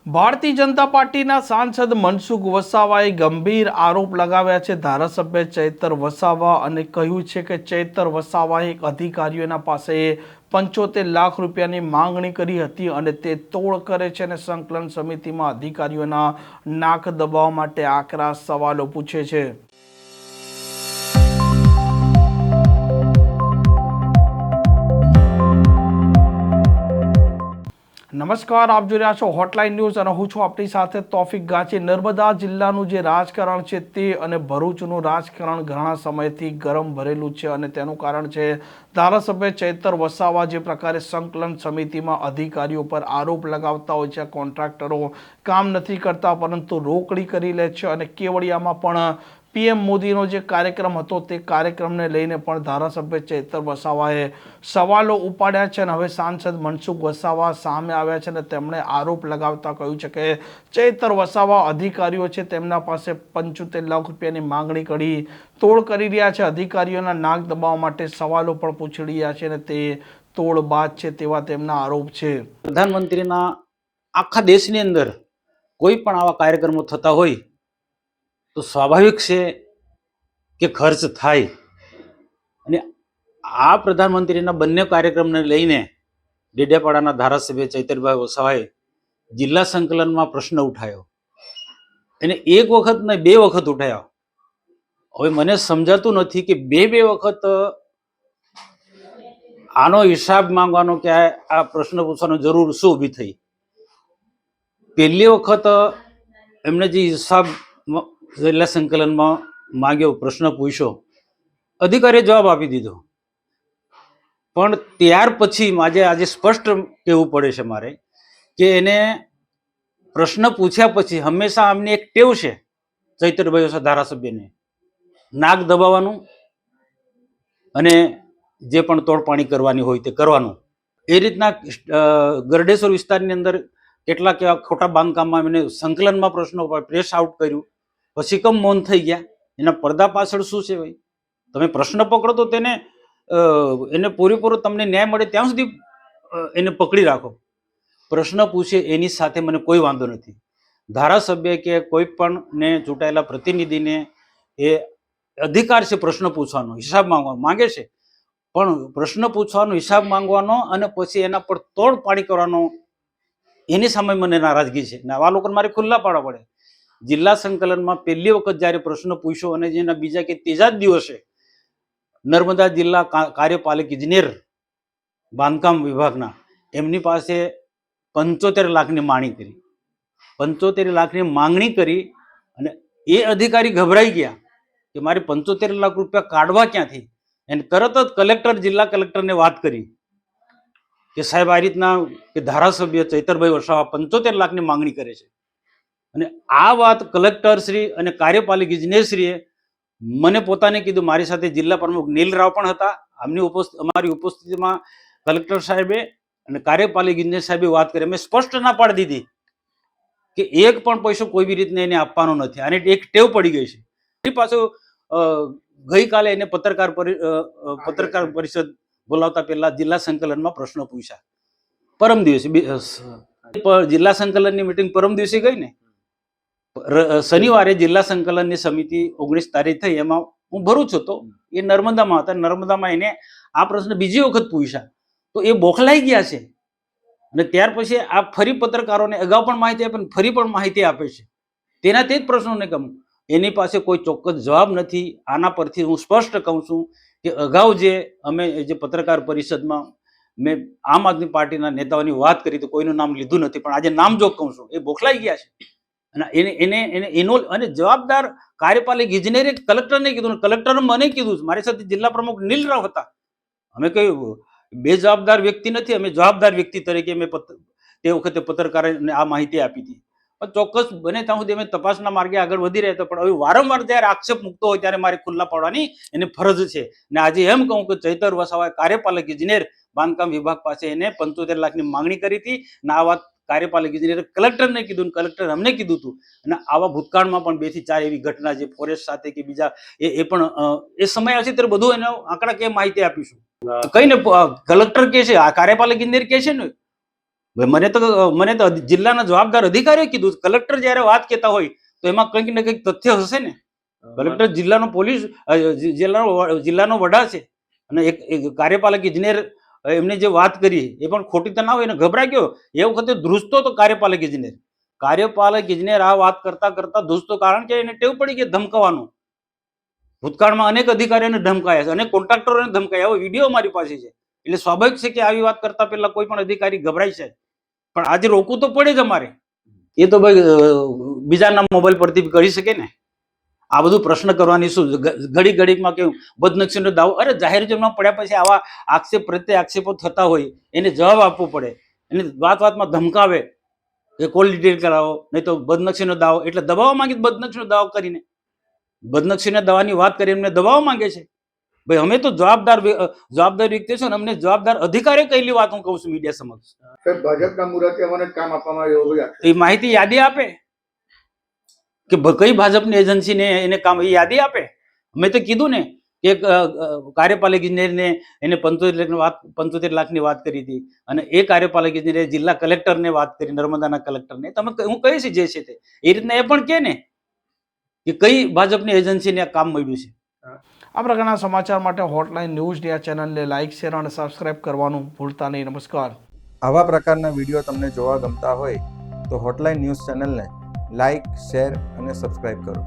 ભારતીય જનતા પાર્ટીના સાંસદ મનસુખ વસાવાએ ગંભીર આરોપ લગાવ્યા છે ધારાસભ્ય ચૈતર વસાવા અને કહ્યું છે કે ચૈતર વસાવાએ અધિકારીઓના પાસે 75 લાખ રૂપિયાની માંગણી કરી હતી અને તે તોડ કરે છે અને સંકલન સમિતિમાં અધિકારીઓના નાક દબાવવા માટે આકરા સવાલો પૂછે છે। નમસ્કાર, આપ જોઈ રહ્યા છો હોટલાઇન ન્યૂઝ અને હું છું આપણી સાથે તોફિક ગાંચી। નર્મદા જિલ્લાનું જે રાજકારણ છે તે અને ભરૂચનું રાજકારણ ઘણા સમયથી ગરમ ભરેલું છે અને તેનું કારણ છે ધારાસભ્ય ચૈતર વસાવા જે પ્રકારે સંકલન સમિતિમાં અધિકારીઓ પર આરોપ લગાવતા હોય છે। કોન્ટ્રાક્ટરો કામ નથી કરતા પરંતુ રોકડી કરી લે છે અને કેવડિયામાં પણ પીએમ મોદીનો જે કાર્યક્રમ હતો તે કાર્યક્રમને લઈને પણ ધારાસભ્ય ચૈતર વસાવાએ સવાલો ઉપાડ્યા છે અને હવે સાંસદ મનસુખ વસાવા સામે આવ્યા છે અને તેમણે આરોપ લગાવતા કહ્યું છે કે ચૈતર વસાવા અધિકારીઓ છે તેમના પાસે 75 લાખ રૂપિયાની માંગણી કરી તોડ કરી રહ્યા છે, અધિકારીઓના નાક દબાવવા માટે સવાલો પણ પૂછી રહ્યા છે અને તે તોડબાજ છે તેવા તેમના આરોપ છે। પ્રધાનમંત્રીના આખા દેશની અંદર કોઈ પણ આવા કાર્યક્રમો થતા હોય તો સ્વાભાવિક છે કે ખર્ચ થાય અને આ પ્રધાનમંત્રીના બંને કાર્યક્રમને લઈને ડેડિયાપાડાના ધારાસભ્ય ચૈતરભાઈ વસાવાએ જિલ્લા સંકલનમાં પ્રશ્ન ઉઠાવ્યો અને એક વખત ને બે વખત ઉઠાવ્યો। હવે મને સમજાતું નથી કે બે વખત આનો હિસાબ માંગવાનો કે આ પ્રશ્ન પૂછવાનો જરૂર શું ઊભી થઈ। પહેલી વખત એમણે જે હિસાબ જિલ્લા સંકલનમાં માંગ્યો, પ્રશ્ન પૂછ્યો, અધિકારીએ જવાબ આપી દીધો, પણ ત્યાર પછી આજે સ્પષ્ટ કહેવું પડે છે મારે કે એને પ્રશ્ન પૂછ્યા પછી હંમેશા આમની એક ટેવ છે ચૈતરભાઈ ધારાસભ્યને નાક દબાવવાનું અને જે પણ તોડપાણી કરવાની હોય તે કરવાનું। એ રીતના ગરડેશ્વર વિસ્તારની અંદર કેટલાક એવા ખોટા બાંધકામમાં એમને સંકલનમાં પ્રશ્નો પ્રેસ આઉટ કર્યું, પછી કમ મૌન થઈ ગયા। એના પડદા પાછળ શું છે ભાઈ? તમે પ્રશ્ન પકડો તો તેને એને પૂરેપૂરો તમને ન્યાય મળે ત્યાં સુધી એને પકડી રાખો। પ્રશ્ન પૂછે એની સાથે મને કોઈ વાંધો નથી। ધારાસભ્ય કે કોઈ પણ ને ચૂંટાયેલા પ્રતિનિધિને એ અધિકાર છે પ્રશ્ન પૂછવાનો, હિસાબ માંગવાનો, માંગે છે, પણ પ્રશ્ન પૂછવાનો, હિસાબ માંગવાનો અને પછી એના પર તોડપાડી કરવાનો એની સામે મને નારાજગી છે ને આવા લોકોને મારે ખુલ્લા પાડવા પડે। જિલ્લા સંકલનમાં પહેલી વખત જ્યારે પ્રશ્ન પૂછ્યો અને જેના બીજા કે ત્રીજા જ દિવસે નર્મદા જિલ્લા કાર્યપાલક ઇજનેર બાંધકામ વિભાગના એમની પાસે 75 લાખની માંગણી કરી, 75 લાખની માંગણી કરી અને એ અધિકારી ગભરાઈ ગયા કે મારે 75 લાખ રૂપિયા કાઢવા ક્યાંથી। અને તરત જ કલેક્ટર, જિલ્લા કલેક્ટરને વાત કરી કે સાહેબ આ રીતના કે ધારાસભ્ય ચૈતરભાઈ વસાવા 75 લાખની માંગણી કરે છે અને આ વાત કલેક્ટર શ્રી અને કાર્યપાલક ઇજનેર શ્રીએ મને પોતાને કીધું। મારી સાથે જિલ્લા પ્રમુખ નીલરાવ પણ હતા, અમારી ઉપસ્થિતિમાં કલેક્ટર સાહેબે અને કાર્યપાલક ઇજનેર સાહેબે વાત કરી। અમે સ્પષ્ટ ના પાડી દીધી કે એક પણ પૈસો કોઈ બી રીતને એને આપવાનો નથી, અને એક ટેવ પડી ગઈ છે। એ પાછું ગઈકાલે એને પત્રકાર પરિષદ બોલાવતા પહેલા જિલ્લા સંકલનમાં પ્રશ્નો પૂછ્યા। પરમ દિવસે જિલ્લા સંકલનની મિટિંગ પરમ દિવસે ગઈ ને, શનિવારે જિલ્લા સંકલનની સમિતિ 19 તારીખ થઈ, એમાં હું ભરૂચ હતો, એ નર્મદામાં હતા। નર્મદામાં એને આ પ્રશ્ન બીજી વખત પૂછ્યા તો એ બોખલાઈ ગયા છે અને ત્યાર પછી આ ફરી પત્રકારોને અગાઉ પણ માહિતી આપે, ફરી પણ માહિતી આપે છે તેના તે જ પ્રશ્નોને કહું, એની પાસે કોઈ ચોક્કસ જવાબ નથી। આના પરથી હું સ્પષ્ટ કહું છું કે અગાઉ જે અમે જે પત્રકાર પરિષદમાં મેં આમ આદમી પાર્ટીના નેતાઓની વાત કરી તો કોઈનું નામ લીધું નથી, પણ આજે નામ જો કહું છું, એ બોખલાઈ ગયા છે અને એનો અને જવાબદાર કાર્યપાલક ઇજનેરે કલેક્ટરને કીધું, કલેક્ટરે મને કીધું, મારી સાથે જિલ્લા પ્રમુખ નીલરાવ હતા। અમે કહ્યું બે જવાબદાર વ્યક્તિ નથી, અમે જવાબદાર વ્યક્તિ તરીકે અમે તે વખતે પત્રકારોને આ માહિતી આપી હતી। ચોક્કસ બને ત્યાં સુધી અમે તપાસના માર્ગે આગળ વધી રહ્યા હતા, પણ હવે વારંવાર જ્યારે આક્ષેપ મૂકતો હોય ત્યારે મારે ખુલ્લા પાડવાની એને ફરજ છે। અને આજે એમ કહું કે ચૈતર વસાવાએ કાર્યપાલક ઇજનેર બાંધકામ વિભાગ પાસે એને 75 લાખની માંગણી કરી હતી અને આ વાત કાર્યપાલક ઇજનેરે કલેક્ટરને કીધું, કલેક્ટર અમને કીધું હતું। અને આવા ભૂતકાળમાં પણ 2 થી 4 એવી ઘટના જે ફોરેસ્ટ સાથે કે બીજા એ પણ એ સમય આવશે ત્યારે બધું એનો આંકડા કે માહિતી આપીશું। કઈ ને કલેક્ટર કે છે, આ કાર્યપાલક ઇજનેર કે છે ને ભાઈ મને તો જિલ્લાના જવાબદાર અધિકારીએ કીધું, કલેક્ટર જ્યારે વાત કહેતા હોય તો એમાં કંઈક ને કંઈક તથ્ય હશે ને. કલેક્ટર જિલ્લાનો પોલીસ જિલ્લાનો વડા છે અને એક કાર્યપાલક ઇજનેર એમને જે વાત કરી એ પણ ખોટી તો ના હોય ને. ગભરાઈ ગયો એ વખતે ધ્રુજતો તો કાર્યપાલક ઇજનેર આ વાત કરતા કરતા ધ્રુજતો, કારણ કે એને ટેવ પડી ગઈ ધમકાવાનું. ભૂતકાળમાં અનેક અધિકારીઓને ધમકાયા છે, અનેક કોન્ટ્રાક્ટરોને ધમકાયા. આવો વિડીયો મારી પાસે છે. એટલે સ્વાભાવિક છે કે આવી વાત કરતા પહેલા કોઈ પણ અધિકારી ગભરાય છે. પણ આજે રોકવું તો પડે જ અમારે. એ તો ભાઈ બીજાના મોબાઈલ પરથી કરી શકે ને. આ બધું પ્રશ્ન કરવાની શું ઘડી ઘડીમાં કેવું બદનક્ષીનો દાવો. અરે જાહેર જમીનમાં પડ્યા પછી આવા આક્ષેપ પ્રત્યે આક્ષેપો થતા હોય એને જવાબ આપવો પડે. એને વાતમાં ધમકાવે કે કોલ ડિટેલ કરાવો, નહીં તો બદનક્ષીનો દાવો, એટલે દબાવવા માંગે બદનક્ષીનો દાવો કરીને. બદનક્ષીના દાવાની વાત કરી એમને દબાવવા માંગે છે. ભાઈ અમે તો જવાબદાર વ્યક્તિ છે ને, અમને જવાબદાર અધિકારીએ કહેલી વાત હું કહું છું મીડિયા સમક્ષ. ભાજપના મુરતિયાઓને કામ આપવામાં આવ્યું એ માહિતી યાદી આપે કે કઈ ભાજપની એજન્સીને એને કામ, એ યાદી આપે. મેં તો કીધું ને કે કાર્યપાલક ઇજનેરને એને 75 લાખની વાત કરી હતી અને એ કાર્યપાલક ઇજનેરે જિલ્લા કલેક્ટરને વાત કરી, નર્મદાના કલેક્ટરને. તમે હું કહીશ જે છે તે એ રીતના એ પણ કે ને કે કઈ ભાજપની એજન્સીને આ કામ મળ્યું છે. આ પ્રકારના સમાચાર માટે હોટલાઇન ન્યૂઝની આ ચેનલને લાઇક, શેર અને સબસ્ક્રાઇબ કરવાનું ભૂલતા નહીં. નમસ્કાર. આવા પ્રકારના વિડીયો તમને જોવા ગમતા હોય તો હોટલાઇન ન્યૂઝ ચેનલને લાઇક, શેર અને સબસ્ક્રાઇબ કરો.